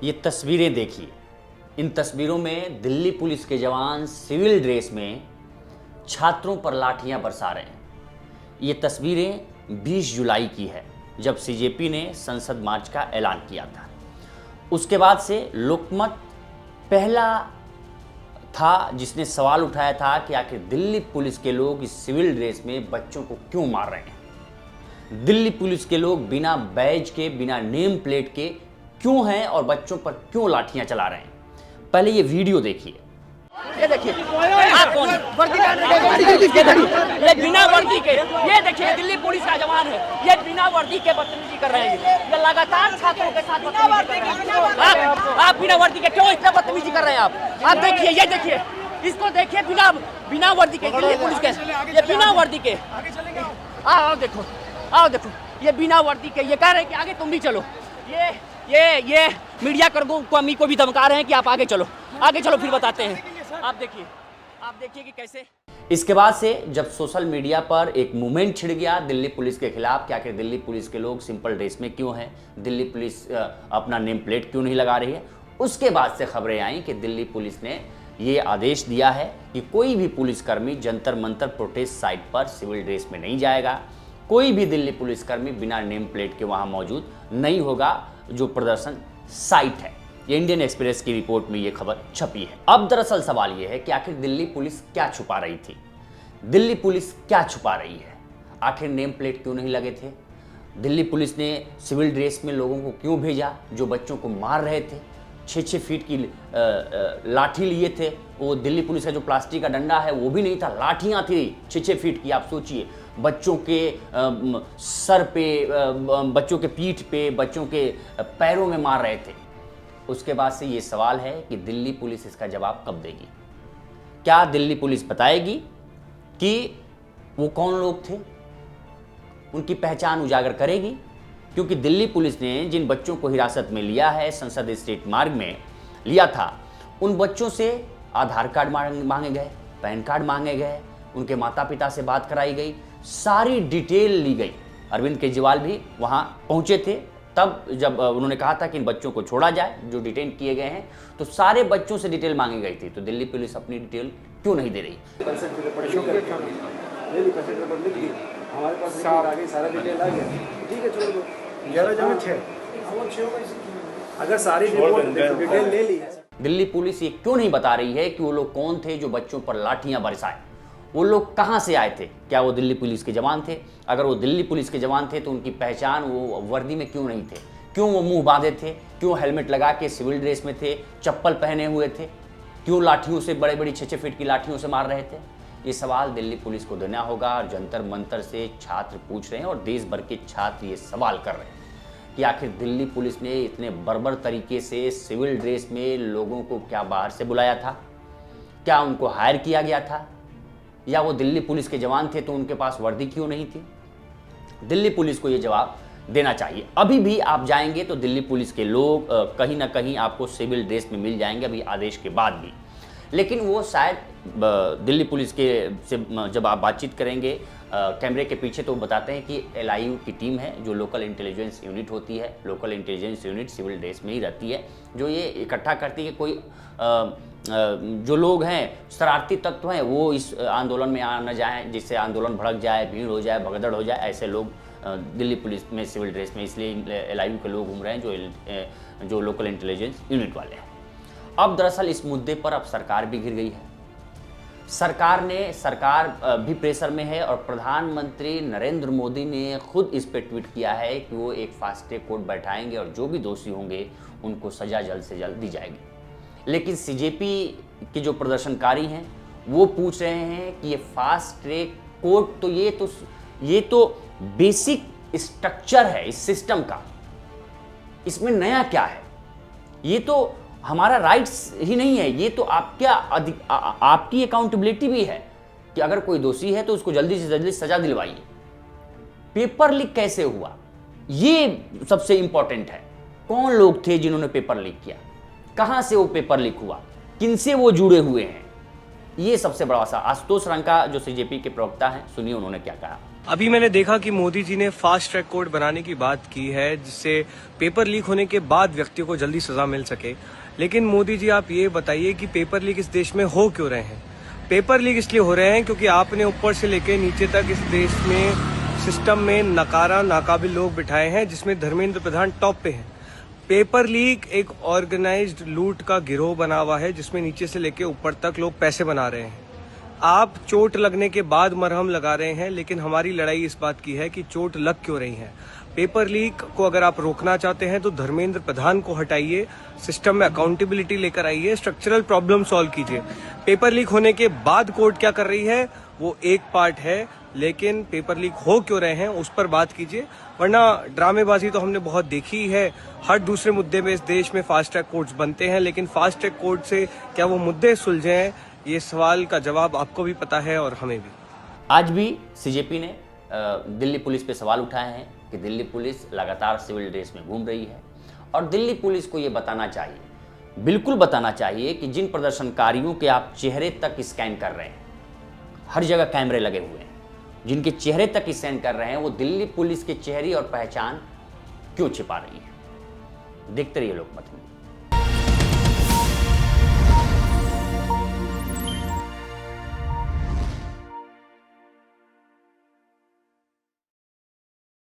ये तस्वीरें देखिए। इन तस्वीरों में दिल्ली पुलिस के जवान सिविल ड्रेस में छात्रों पर लाठियां बरसा रहे हैं। ये तस्वीरें 20 जुलाई की है, जब सीजेपी ने संसद मार्च का ऐलान किया था। उसके बाद से लोकमत पहला था जिसने सवाल उठाया था कि आखिर दिल्ली पुलिस के लोग इस सिविल ड्रेस में बच्चों को क्यों मार रहे हैं। दिल्ली पुलिस के लोग बिना बैज के, बिना नेम प्लेट के क्यों हैं और बच्चों पर क्यों लाठियां चला रहे हैं। पहले ये वीडियो देखिए। ये देखिए, आप कौन है? वर्दी पहन रखे हैं, ये बिना वर्दी के। ये देखिए, दिल्ली पुलिस का जवान है, ये बिना वर्दी के बदतमीजी कर रहे हैं। ये लगातार छात्रों के साथ बदतमीजी कर रहे हैं। आप बिना वर्दी के क्यों इतना बदतमीजी कर रहे हैं? आप देखिए, ये देखिए, इसको देखिए, बिना वर्दी के दिल्ली पुलिस के, ये बिना वर्दी के। आओ देखो, आओ देखो, ये बिना वर्दी के, ये कह रहे हैं कि आगे तुम भी चलो। ये मीडिया कर्मी को भी धमका रहे हैं कि आप आगे चलो, आगे चलो, फिर बताते हैं। आप देखिए कि कैसे। इसके बाद से जब सोशल मीडिया पर एक मूवमेंट छिड़ गया दिल्ली पुलिस के खिलाफ कि आखिर दिल्ली पुलिस के लोग सिंपल ड्रेस में क्यों हैं, दिल्ली पुलिस अपना नेम प्लेट क्यों नहीं लगा रही है, उसके बाद से खबरें आई कि दिल्ली पुलिस ने ये आदेश दिया है कि कोई भी पुलिसकर्मी जंतर मंतर प्रोटेस्ट साइट पर सिविल ड्रेस में नहीं जाएगा। कोई भी दिल्ली पुलिसकर्मी बिना नेम प्लेट के वहाँ मौजूद नहीं होगा जो प्रदर्शन साइट है। ये इंडियन एक्सप्रेस की रिपोर्ट में ये खबर छपी है। अब दरअसल सवाल ये है कि आखिर दिल्ली पुलिस क्या छुपा रही थी, दिल्ली पुलिस क्या छुपा रही है, आखिर नेम प्लेट क्यों नहीं लगे थे, दिल्ली पुलिस ने सिविल ड्रेस में लोगों को क्यों भेजा जो बच्चों को मार रहे थे, 6-6 फीट की लाठी लिए थे। वो दिल्ली पुलिस का जो प्लास्टिक का डंडा है वो भी नहीं था, लाठियाँ थी 6-6 फीट की। आप सोचिए, बच्चों के सर पे, बच्चों के पीठ पे, बच्चों के पैरों में मार रहे थे। उसके बाद से ये सवाल है कि दिल्ली पुलिस इसका जवाब कब देगी। क्या दिल्ली पुलिस बताएगी कि वो कौन लोग थे, उनकी पहचान उजागर करेगी? क्योंकि दिल्ली पुलिस ने जिन बच्चों को हिरासत में लिया है, संसद स्ट्रीट मार्ग में लिया था, उन बच्चों से आधार कार्ड मांगे गए, पैन कार्ड मांगे गए, उनके माता पिता से बात कराई गई, सारी डिटेल ली गई। अरविंद केजरीवाल भी वहाँ पहुँचे थे, तब जब उन्होंने कहा था कि इन बच्चों को छोड़ा जाए जो डिटेन किए गए हैं, तो सारे बच्चों से डिटेल मांगी गई थी। तो दिल्ली पुलिस अपनी डिटेल क्यों नहीं दे रही? हमारे पास सारा डिटेल आ गया, ठीक है, छोड़ दो। 11 अगर सारी डिटेल ले ली। दिल्ली पुलिस ये क्यों नहीं बता रही है कि वो लोग कौन थे जो बच्चों पर लाठियां बरसाए, वो लोग कहां से आए थे, क्या वो दिल्ली पुलिस के जवान थे? अगर वो दिल्ली पुलिस के जवान थे तो उनकी पहचान वो वर्दी में क्यों नहीं थे, क्यों वो मुंह बांधे थे, क्यों हेलमेट लगा के सिविल ड्रेस में थे, चप्पल पहने हुए थे, क्यों लाठियों से, बड़े बड़ी 6-6 फीट की लाठियों से मार रहे थे? ये सवाल दिल्ली पुलिस को देना होगा। और जंतर मंतर से छात्र पूछ रहे हैं और देश भर के छात्र ये सवाल कर रहे हैं कि आखिर दिल्ली पुलिस ने इतने बर्बर तरीके से सिविल ड्रेस में लोगों को क्या बाहर से बुलाया था, क्या उनको हायर किया गया था, या वो दिल्ली पुलिस के जवान थे तो उनके पास वर्दी क्यों नहीं थी? दिल्ली पुलिस को ये जवाब देना चाहिए। अभी भी आप जाएंगे तो दिल्ली पुलिस के लोग कहीं ना कहीं आपको सिविल ड्रेस में मिल जाएंगे, अभी आदेश के बाद भी। लेकिन वो शायद दिल्ली पुलिस के से जब आप बातचीत करेंगे कैमरे के पीछे, तो बताते हैं कि LIU की टीम है जो लोकल इंटेलिजेंस यूनिट होती है। Local intelligence unit civil dress में ही रहती है, जो ये इकट्ठा करती है कि कोई जो लोग हैं, शरारती तत्व हैं, वो इस आंदोलन में आ न जाएँ, जिससे आंदोलन भड़क जाए, भीड़ हो जाए, भगदड़ हो जाए। ऐसे लोग दिल्ली पुलिस में सिविल ड्रेस में इसलिए LIU के लोग घूम रहे हैं जो लोकल इंटेलिजेंस यूनिट वाले हैं। अब दरअसल इस मुद्दे पर अब सरकार भी घिर गई है। सरकार भी प्रेशर में है और प्रधानमंत्री नरेंद्र मोदी ने खुद इस पे ट्वीट किया है कि वो एक फास्ट ट्रैक कोर्ट बैठाएंगे और जो भी दोषी होंगे उनको सजा जल्द से जल्द दी जाएगी। लेकिन सीजेपी के जो प्रदर्शनकारी हैं वो पूछ रहे हैं कि ये फास्ट ट्रैक कोर्ट तो ये तो बेसिक स्ट्रक्चर है इस सिस्टम का, इसमें नया क्या है? ये तो हमारा राइट्स ही नहीं है, ये तो आपकी अकाउंटेबिलिटी भी है कि अगर कोई दोषी है तो उसको जल्दी से जल्दी सजा दिलवाइए। पेपर लीक कैसे हुआ, ये सबसे इंपॉर्टेंट है। कौन लोग थे जिन्होंने पेपर लीक किया, कहां से वो पेपर लीक हुआ, किनसे वो जुड़े हुए हैं, ये सबसे बड़ा सा। आशुतोष रंका जो सीजेपी के प्रवक्ता हैं, सुनिए उन्होंने क्या कहा। अभी मैंने देखा कि मोदी जी ने फास्ट ट्रैक कोर्ट बनाने की बात की है, जिससे पेपर लीक होने के बाद व्यक्तियों को जल्दी सजा मिल सके। लेकिन मोदी जी आप ये बताइए कि पेपर लीक इस देश में हो क्यों रहे हैं? पेपर लीक इसलिए हो रहे हैं क्योंकि आपने ऊपर से लेकर नीचे तक इस देश में सिस्टम में नकारा नाकाबिल लोग बिठाए हैं, जिसमें धर्मेंद्र प्रधान टॉप पे हैं। पेपर लीक एक ऑर्गेनाइज्ड लूट का गिरोह बना हुआ है, जिसमें नीचे से लेकर ऊपर तक लोग पैसे बना रहे हैं। आप चोट लगने के बाद मरहम लगा रहे हैं, लेकिन हमारी लड़ाई इस बात की है कि चोट लग क्यों रही है। पेपर लीक को अगर आप रोकना चाहते हैं तो धर्मेंद्र प्रधान को हटाइए, सिस्टम में अकाउंटेबिलिटी लेकर आइए, स्ट्रक्चरल प्रॉब्लम सॉल्व कीजिए। पेपर लीक होने के बाद कोर्ट क्या कर रही है वो एक पार्ट है, लेकिन पेपर लीक हो क्यों रहे हैं उस पर बात कीजिए। वरना ड्रामेबाजी तो हमने बहुत देखी है। हर दूसरे मुद्दे में इस देश में फास्ट ट्रैक कोर्ट्स बनते हैं, लेकिन फास्ट ट्रैक कोर्ट से क्या वो मुद्दे सुलझे हैं, ये सवाल का जवाब आपको भी पता है और हमें भी। आज भी सीजेपी ने दिल्ली पुलिस पे सवाल उठाए हैं कि दिल्ली पुलिस लगातार सिविल ड्रेस में घूम रही है, और दिल्ली पुलिस को ये बताना चाहिए, बिल्कुल बताना चाहिए कि जिन प्रदर्शनकारियों के आप चेहरे तक स्कैन कर रहे हैं, हर जगह कैमरे लगे हुए हैं, जिनके चेहरे तक स्कैन कर रहे हैं, वो दिल्ली पुलिस के चेहरे और पहचान क्यों छिपा रही है। देखते रहिए लोकमत में।